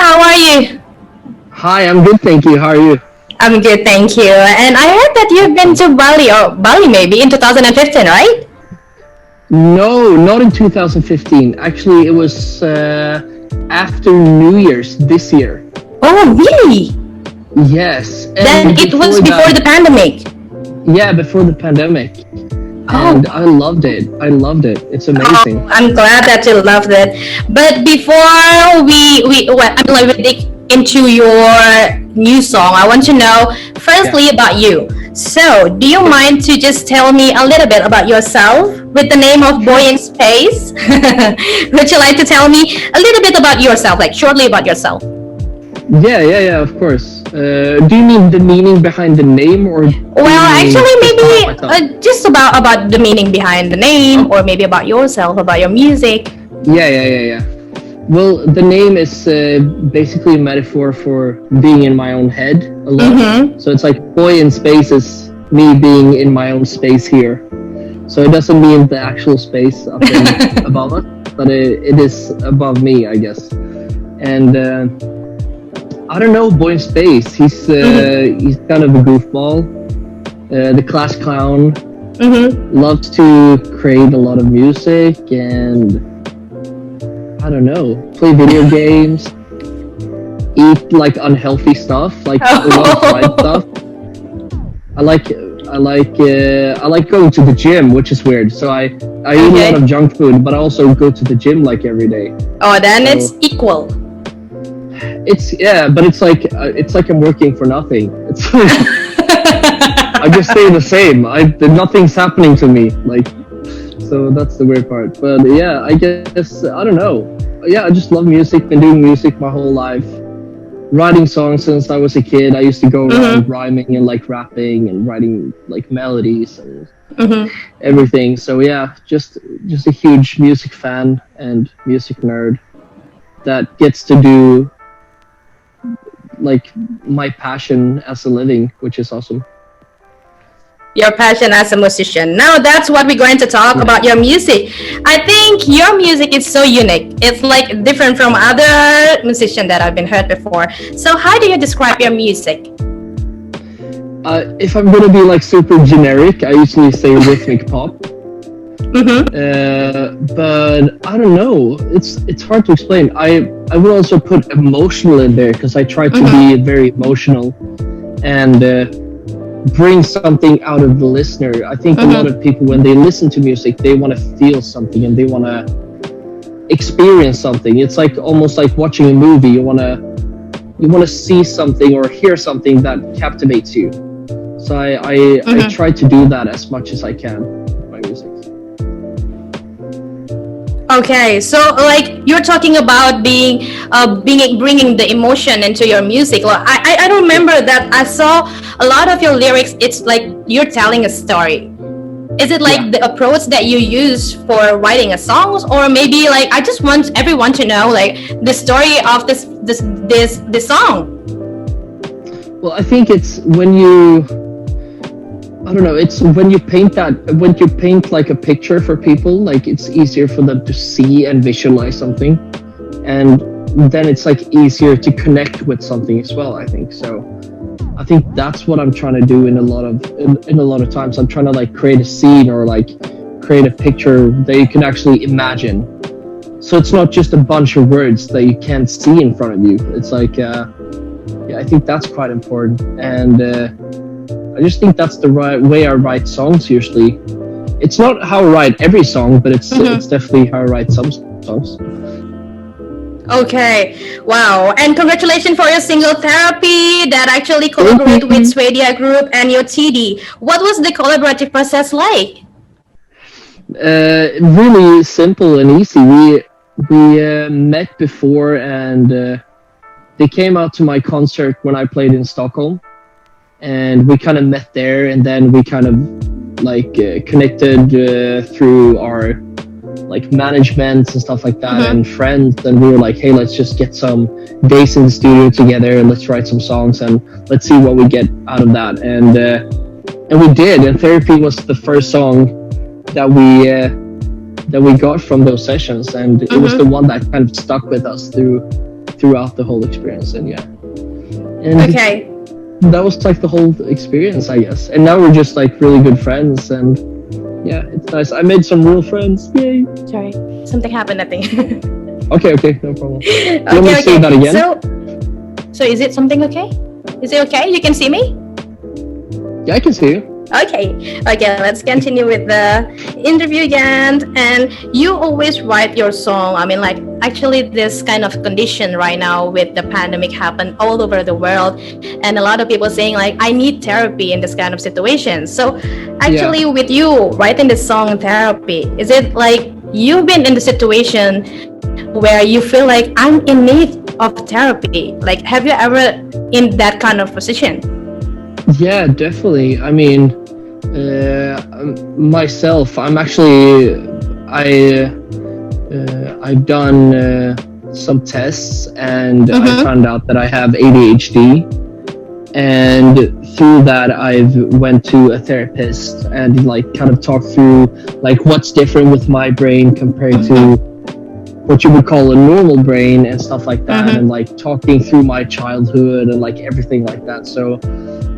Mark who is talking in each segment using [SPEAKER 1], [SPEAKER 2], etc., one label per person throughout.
[SPEAKER 1] how are you?
[SPEAKER 2] Hi, I'm good, thank you. How are you?
[SPEAKER 1] I'm good, thank you. And I heard that you've been to Bali, or Bali maybe, in 2015, right?
[SPEAKER 2] No, not in 2015. Actually, it was after New Year's this year.
[SPEAKER 1] Oh, really?
[SPEAKER 2] Yes,
[SPEAKER 1] Then
[SPEAKER 2] and
[SPEAKER 1] it was
[SPEAKER 2] before
[SPEAKER 1] before
[SPEAKER 2] that,
[SPEAKER 1] the pandemic.
[SPEAKER 2] yeah, before the pandemic.
[SPEAKER 1] Oh,
[SPEAKER 2] And I loved it. I loved it. It's amazing.
[SPEAKER 1] I'm glad that you loved it. But before we dig into your new song, I want to know
[SPEAKER 2] Yeah.
[SPEAKER 1] firstly about you. So, do you mind to just tell me a little bit about yourself with the name of Boy
[SPEAKER 2] Sure.
[SPEAKER 1] in Space? Would you like to tell me a little bit about yourself, like shortly about yourself?
[SPEAKER 2] Yeah, of course. Do you mean the meaning behind the name, or do you
[SPEAKER 1] Well,
[SPEAKER 2] mean
[SPEAKER 1] actually,
[SPEAKER 2] just about
[SPEAKER 1] maybe
[SPEAKER 2] myself?
[SPEAKER 1] just about the meaning behind the name, or
[SPEAKER 2] Okay.
[SPEAKER 1] maybe about yourself, about your music.
[SPEAKER 2] Yeah. Well, the name is basically a metaphor for being in my own head a lot.
[SPEAKER 1] Mm-hmm.
[SPEAKER 2] So it's like boy in space is me being in my own space here. So it doesn't mean the actual space up in above us, but it is above me, I guess. And I don't know, boy in space.
[SPEAKER 1] Mm-hmm.
[SPEAKER 2] He's kind of a goofball, the class clown.
[SPEAKER 1] Mm-hmm.
[SPEAKER 2] Loves to create a lot of music and I don't know, play video games, eat like unhealthy stuff, like a lot of fried stuff. I like I like going to the gym, which is weird. So I eat a lot
[SPEAKER 1] Okay.
[SPEAKER 2] of junk food, but I also go to the gym like every day.
[SPEAKER 1] Oh, then it's
[SPEAKER 2] So
[SPEAKER 1] equal.
[SPEAKER 2] it's yeah, but it's like I'm working for nothing. It's like I just stay the same. Nothing's happening to me. Like so that's the weird part. But yeah, I guess I don't know. Yeah, I just love music. Been doing music my whole life. Writing songs since I was a kid. I used to go around
[SPEAKER 1] Mm-hmm.
[SPEAKER 2] rhyming and like rapping and writing like melodies and
[SPEAKER 1] Mm-hmm.
[SPEAKER 2] everything. So yeah, just a huge music fan and music nerd that gets to do like my passion as a living, which is awesome.
[SPEAKER 1] Your passion as a musician. Now that's what we're going to talk
[SPEAKER 2] Yeah.
[SPEAKER 1] about your music. I think your music is so unique. It's like different from other musicians that I've been heard before. So how do you describe your music?
[SPEAKER 2] If I'm gonna be like super generic, I usually say rhythmic pop.
[SPEAKER 1] Mm-hmm.
[SPEAKER 2] But I don't know. It's hard to explain. I would also put emotional in there because I try to
[SPEAKER 1] Mm-hmm.
[SPEAKER 2] be very emotional and bring something out of the listener. I think a lot
[SPEAKER 1] Mm-hmm.
[SPEAKER 2] of people when they listen to music, they want to feel something and they want to experience something. It's like almost like watching a movie. You want to see something or hear something that captivates you. So I
[SPEAKER 1] Mm-hmm.
[SPEAKER 2] try to do that as much as I can with my music.
[SPEAKER 1] Okay, so like you're talking about bringing the emotion into your music. Well, I don't remember that. I saw a lot of your lyrics. It's like you're telling a story. Is it
[SPEAKER 2] Yeah.
[SPEAKER 1] like the approach that you use for writing a songs, or maybe like I just want everyone to know like the story of this song?
[SPEAKER 2] Well, I think it's when you, I don't know, it's when you paint like a picture for people, like it's easier for them to see and visualize something. And then it's like easier to connect with something as well, I think. So I think that's what I'm trying to do in a lot of times. I'm trying to like create a scene or like create a picture that you can actually imagine. So it's not just a bunch of words that you can't see in front of you. It's like, yeah, I think that's quite important. And I just think that's the right way I write songs usually. It's not how I write every song, but it's
[SPEAKER 1] Mm-hmm.
[SPEAKER 2] definitely how I write some songs.
[SPEAKER 1] Okay, wow, and congratulations for your single Therapy that actually
[SPEAKER 2] Thank
[SPEAKER 1] collaborate with
[SPEAKER 2] you.
[SPEAKER 1] Swedia Group and your TD. What was the collaborative process like?
[SPEAKER 2] Really simple and easy. We met before, and they came out to my concert when I played in Stockholm, and we kind of met there, and then we kind of like connected through our like management and stuff like that
[SPEAKER 1] Mm-hmm.
[SPEAKER 2] and friends, and we were like, hey, let's just get some days in the studio together and let's write some songs and let's see what we get out of that. And we did, and Therapy was the first song that we got from those sessions, and it was the
[SPEAKER 1] Mm-hmm.
[SPEAKER 2] one that kind of stuck with us throughout the whole experience. And yeah, and
[SPEAKER 1] Okay.
[SPEAKER 2] that was like the whole experience, I guess. And now we're just like really good friends, and yeah, it's nice. I made some real friends. Yay.
[SPEAKER 1] Sorry, something happened, I think.
[SPEAKER 2] Okay, no problem. You want me
[SPEAKER 1] Okay,
[SPEAKER 2] to say that
[SPEAKER 1] okay.
[SPEAKER 2] again?
[SPEAKER 1] So is it something okay? Is it okay? You can see me?
[SPEAKER 2] Yeah, I can see you.
[SPEAKER 1] Okay, let's continue with the interview again. And you always write your song. I mean, like, actually, this kind of condition right now with the pandemic happened all over the world, and a lot of people saying like, I need therapy in this kind of situation. So,
[SPEAKER 2] Yeah.
[SPEAKER 1] actually, with you writing the song therapy, is it like you've been in the situation where you feel like I'm in need of therapy? Like, have you ever in that kind of position?
[SPEAKER 2] Yeah, definitely. I mean, myself, I'm actually, I've done some tests, and I
[SPEAKER 1] Mm-hmm.
[SPEAKER 2] found out that I have ADHD. And through that, I've went to a therapist and like kind of talked through like what's different with my brain compared to what you would call a normal brain and stuff like that, and
[SPEAKER 1] Mm-hmm.
[SPEAKER 2] like talking through my childhood and like everything like that. So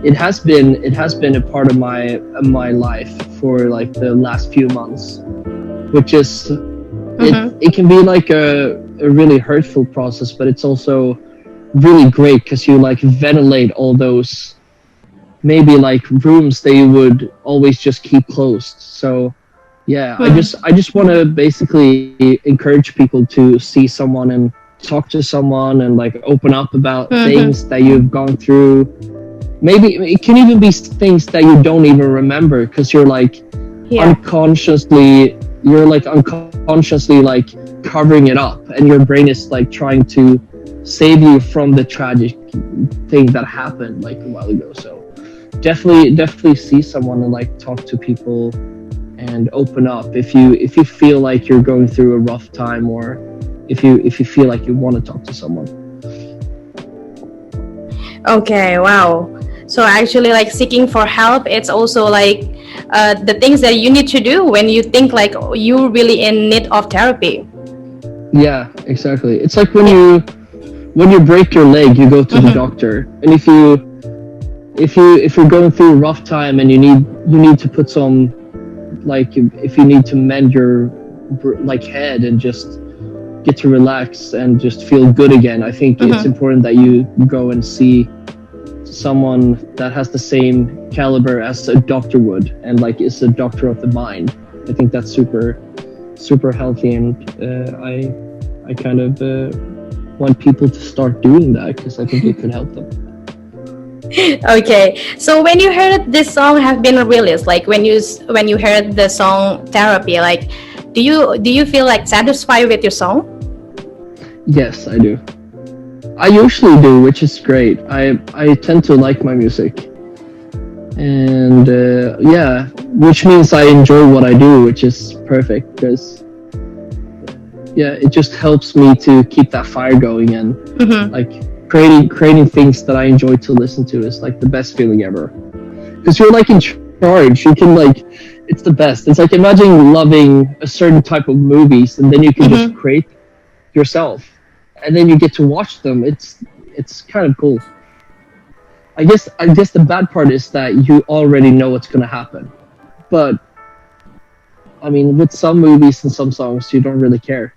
[SPEAKER 2] it has been a part of my life for like the last few months, which is
[SPEAKER 1] Mm-hmm.
[SPEAKER 2] it can be like a really hurtful process, but it's also really great because you like ventilate all those maybe like rooms that you would always just keep closed. So yeah, I just want to basically encourage people to see someone and talk to someone and like open up about
[SPEAKER 1] Mm-hmm.
[SPEAKER 2] things that you've gone through. Maybe it can even be things that you don't even remember because
[SPEAKER 1] Yeah.
[SPEAKER 2] unconsciously like covering it up, and your brain is like trying to save you from the tragic thing that happened like a while ago. So definitely see someone and like talk to people and open up if you feel like you're going through a rough time, or if you feel like you want to talk to someone.
[SPEAKER 1] Okay, wow. So actually, like seeking for help, it's also like the things that you need to do when you think like you're really in need of therapy.
[SPEAKER 2] Yeah, exactly. It's like when you break your leg, you go to the
[SPEAKER 1] Mm-hmm.
[SPEAKER 2] doctor, and if you're going through a rough time and you need to put some, like, if you need to mend your like head and just get to relax and just feel good again, I think it's
[SPEAKER 1] Mm-hmm.
[SPEAKER 2] important that you go and see someone that has the same caliber as a doctor would, and like is a doctor of the mind. I think that's super healthy, and I kind of want people to start doing that because I think it could help them.
[SPEAKER 1] Okay. So when you heard this song have been released, like when you heard the song therapy, like do you feel like satisfied with your song?
[SPEAKER 2] Yes, I do. I usually do, which is great. I tend to like my music, and yeah, which means I enjoy what I do, which is perfect because yeah, it just helps me to keep that fire going, and
[SPEAKER 1] Mm-hmm.
[SPEAKER 2] like creating things that I enjoy to listen to is like the best feeling ever. Because you're like in charge. You can like, it's the best. It's like imagine loving a certain type of movies, and then you can just
[SPEAKER 1] Mm-hmm.
[SPEAKER 2] create yourself, and then you get to watch them. It's kind of cool. I guess the bad part is that you already know what's gonna happen. But I mean, with some movies and some songs, you don't really care.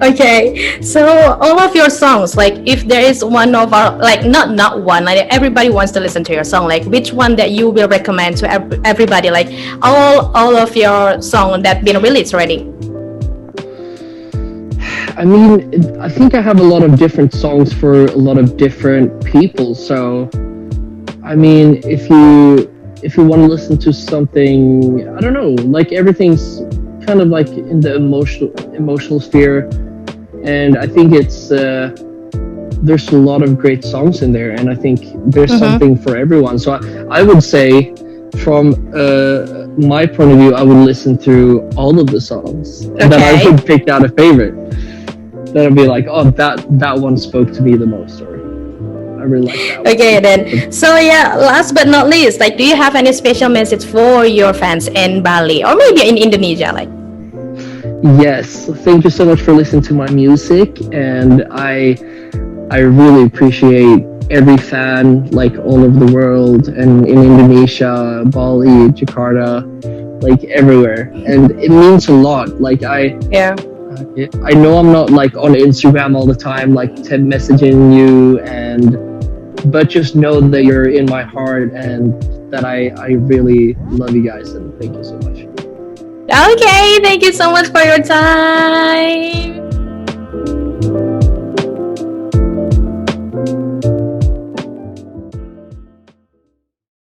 [SPEAKER 1] Okay, so all of your songs, like if there is one of our, like not one, like everybody wants to listen to your song, like which one that you will recommend to everybody, like all of your song that been released already.
[SPEAKER 2] I mean, I think I have a lot of different songs for a lot of different people. So I mean, if you want to listen to something, I don't know, like everything's kind of like in the emotional sphere, and I think it's there's a lot of great songs in there, and I think there's
[SPEAKER 1] Mm-hmm.
[SPEAKER 2] something for everyone. So I would say, from my point of view, I would listen through all of the songs, and then I
[SPEAKER 1] Okay.
[SPEAKER 2] would pick out a favorite. Then I'd be like, oh, that one spoke to me the most, or I really like that
[SPEAKER 1] Okay
[SPEAKER 2] one.
[SPEAKER 1] then. So yeah, last but not least, like do you have any special message for your fans in Bali or maybe in Indonesia, like?
[SPEAKER 2] Yes, thank you so much for listening to my music, and I really appreciate every fan, like all over the world, and in Indonesia, Bali, Jakarta, like everywhere, and it means a lot. Like
[SPEAKER 1] Yeah.
[SPEAKER 2] I know I'm not like on Instagram all the time, like messaging you, and but just know that you're in my heart, and that I really love you guys, and thank you so much.
[SPEAKER 1] Okay, thank you so much for your time.